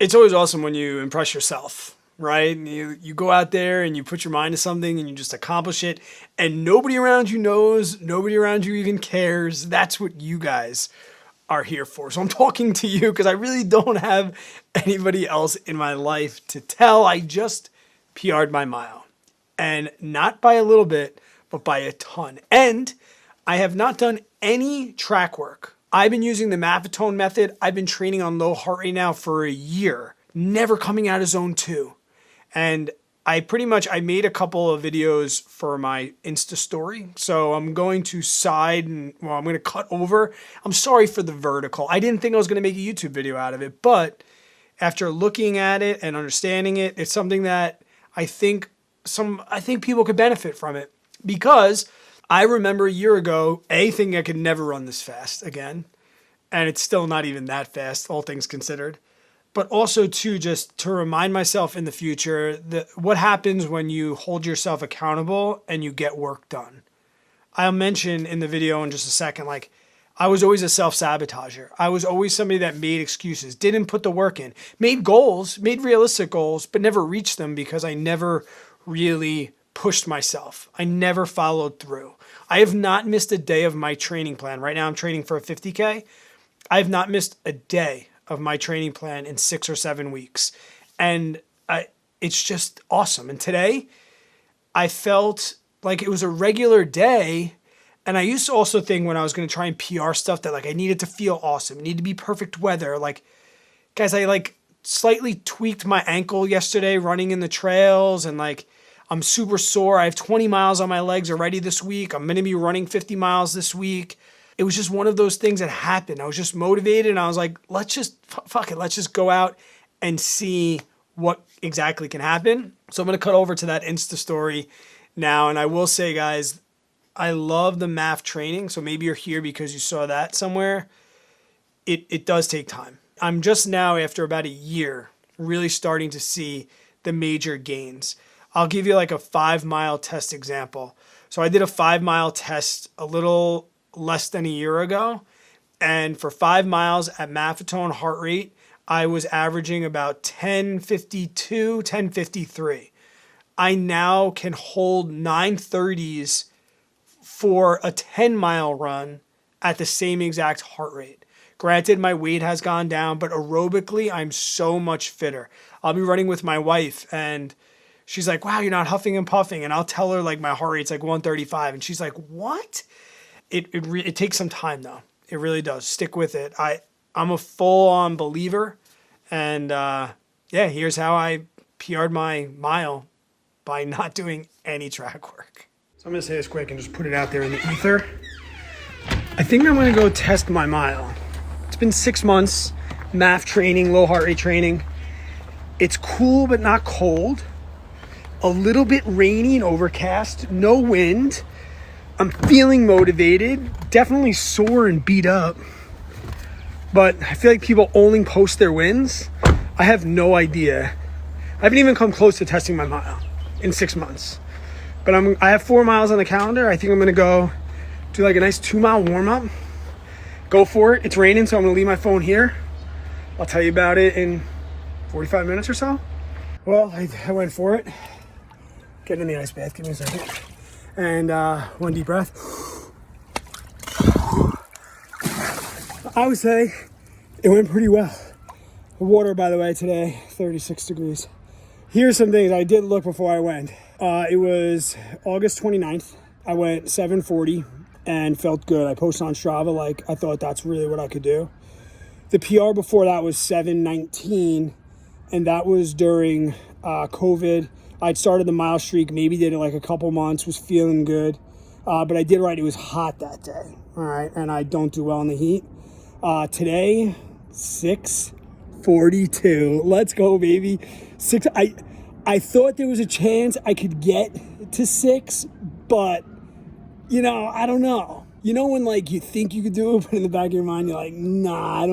It's always awesome when you impress yourself, right? And you go out there and you put your mind to something and you just accomplish it, and nobody around you knows, nobody around you even cares. That's what you guys are here for. So I'm talking to you because I really don't have anybody else in my life to tell. I just PR'd my mile, and not by a little bit, but by a ton. And I have not done any track work. I've been using the Maffetone method. I've been training on low heart rate now for a year, never coming out of zone 2. And I made a couple of videos for my Insta story. So I'm going to I'm going to cut over. I'm sorry for the vertical. I didn't think I was going to make a YouTube video out of it, but after looking at it and understanding it, it's something that I think people could benefit from it, because I remember a year ago, thinking I could never run this fast again. And it's still not even that fast, all things considered. But also, too, just to remind myself in the future what happens when you hold yourself accountable and you get work done. I'll mention in the video in just a second, like, I was always a self-sabotager. I was always somebody that made excuses, didn't put the work in, made realistic goals, but never reached them because I never really pushed myself. I never followed through. I have not missed a day of my training plan. Right now I'm training for a 50K. I have not missed a day of my training plan in 6 or 7 weeks. And it's just awesome. And today I felt like it was a regular day. And I used to also think when I was going to try and PR stuff that, like, I needed to feel awesome. It needed to be perfect weather. Like, guys, I slightly tweaked my ankle yesterday running in the trails, and I'm super sore. I have 20 miles on my legs already this week. I'm going to be running 50 miles this week. It was just one of those things that happened. I was just motivated, and I was like, let's just, fuck it. Let's just go out and see what exactly can happen. So I'm going to cut over to that Insta story now. And I will say, guys, I love the MAF training. So maybe you're here because you saw that somewhere. It does take time. I'm just now, after about a year, really starting to see the major gains. I'll give you like a 5-mile test example. So I did a 5-mile test a little less than a year ago. And for 5 miles at Maffetone heart rate, I was averaging about 1052, 1053. I now can hold 930s for a 10-mile run at the same exact heart rate. Granted, my weight has gone down, but aerobically, I'm so much fitter. I'll be running with my wife, and she's like, wow, you're not huffing and puffing. And I'll tell her like my heart rate's like 135. And she's like, what? It takes some time though. It really does. Stick with it. I'm a full-on believer. And here's how I PR'd my mile by not doing any track work. So I'm going to say this quick and just put it out there in the ether. I think I'm going to go test my mile. It's been 6 months, MAF training, low heart rate training. It's cool but not cold. A little bit rainy and overcast, no wind. I'm feeling motivated, definitely sore and beat up. But I feel like people only post their wins. I have no idea. I haven't even come close to testing my mile in 6 months. But I have 4 miles on the calendar. I think I'm going to go do like a nice 2-mile warm-up. Go for it. It's raining, so I'm going to leave my phone here. I'll tell you about it in 45 minutes or so. Well, I went for it. Get in the ice bath. Give me a second. And one deep breath. I would say it went pretty well. The water, by the way, today, 36 degrees. Here's some things I did look before I went. It was August 29th. I went 7:40 and felt good. I posted on Strava like I thought that's really what I could do. The PR before that was 7:19, and that was during COVID. I'd started the mile streak, maybe did it like a couple months, was feeling good. But I did right, it was hot that day, all right? And I don't do well in the heat. Today, 6:42. Let's go, baby. I thought there was a chance I could get to 6, but, I don't know. You know when like you think you could do it, but in the back of your mind, you're like, nah, I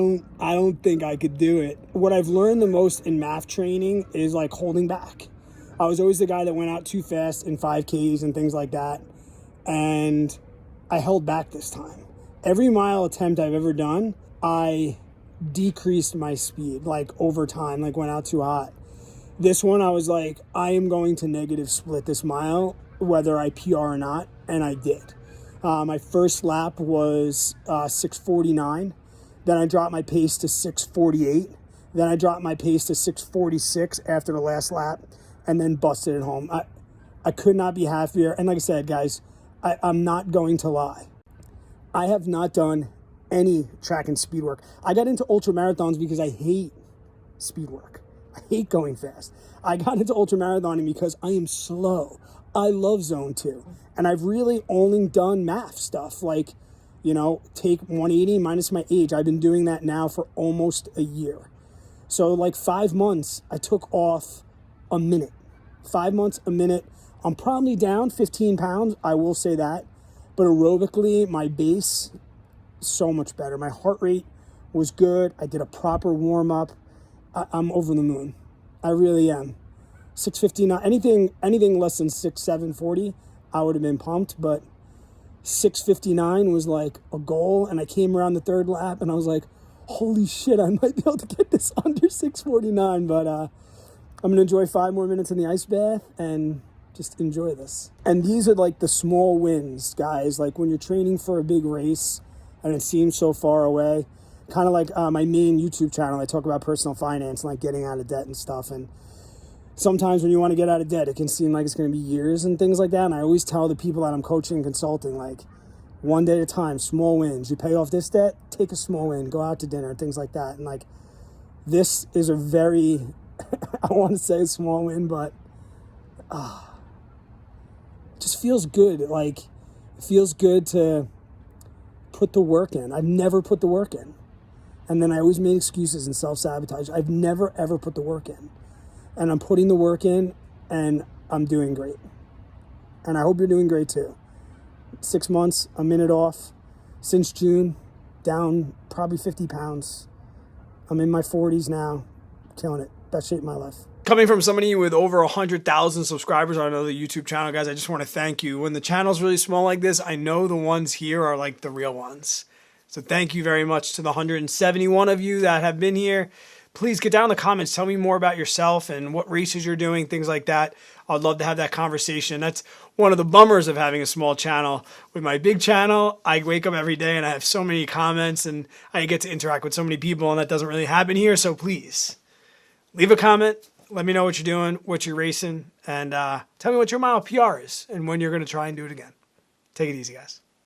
don't think I could do it. What I've learned the most in MAF training is like holding back. I was always the guy that went out too fast in 5Ks and things like that. And I held back this time. Every mile attempt I've ever done, I decreased my speed, like over time, like went out too hot. This one, I was like, I am going to negative split this mile, whether I PR or not, and I did. My first lap was 6:49. Then I dropped my pace to 6:48. Then I dropped my pace to 6:46 after the last lap, and then busted it home. I could not be happier. And like I said, guys, I'm not going to lie. I have not done any track and speed work. I got into ultra marathons because I hate speed work. I hate going fast. I got into ultra marathoning because I am slow. I love zone 2. And I've really only done MAF stuff, like, you know, take 180 minus my age. I've been doing that now for almost a year. So like 5 months, I took off a minute. 5 months, a minute. I'm probably down 15 pounds, I will say that. But aerobically, my base, so much better. My heart rate was good. I did a proper warm-up. I'm over the moon. I really am. 6:59, anything less than 6:7:40, I would have been pumped, but 6:59 was like a goal, and I came around the third lap, and I was like, holy shit, I might be able to get this under 6:49, but I'm going to enjoy 5 more minutes in the ice bath and just enjoy this. And these are like the small wins, guys, like when you're training for a big race and it seems so far away. Kind of like my main YouTube channel, I talk about personal finance and like getting out of debt and stuff. And sometimes when you want to get out of debt, it can seem like it's going to be years and things like that. And I always tell the people that I'm coaching and consulting, like, one day at a time, small wins. You pay off this debt, take a small win, go out to dinner, things like that. And like, this is a very, I want to say a small win, but it just feels good. Like, it feels good to put the work in. I've never put the work in. And then I always made excuses and self-sabotage. I've never, ever put the work in. And I'm putting the work in, and I'm doing great. And I hope you're doing great too. 6 months, a minute off. Since June, down probably 50 pounds. I'm in my 40s now. Killing it. Best shape of my life. Coming from somebody with over 100,000 subscribers on another YouTube channel, guys, I just want to thank you. When the channel's really small like this, I know the ones here are like the real ones. So thank you very much to the 171 of you that have been here. Please get down in the comments. Tell me more about yourself and what races you're doing, things like that. I'd love to have that conversation. That's one of the bummers of having a small channel. With my big channel, I wake up every day and I have so many comments and I get to interact with so many people, and that doesn't really happen here. So please leave a comment. Let me know what you're doing, what you're racing, and tell me what your mile PR is and when you're going to try and do it again. Take it easy, guys.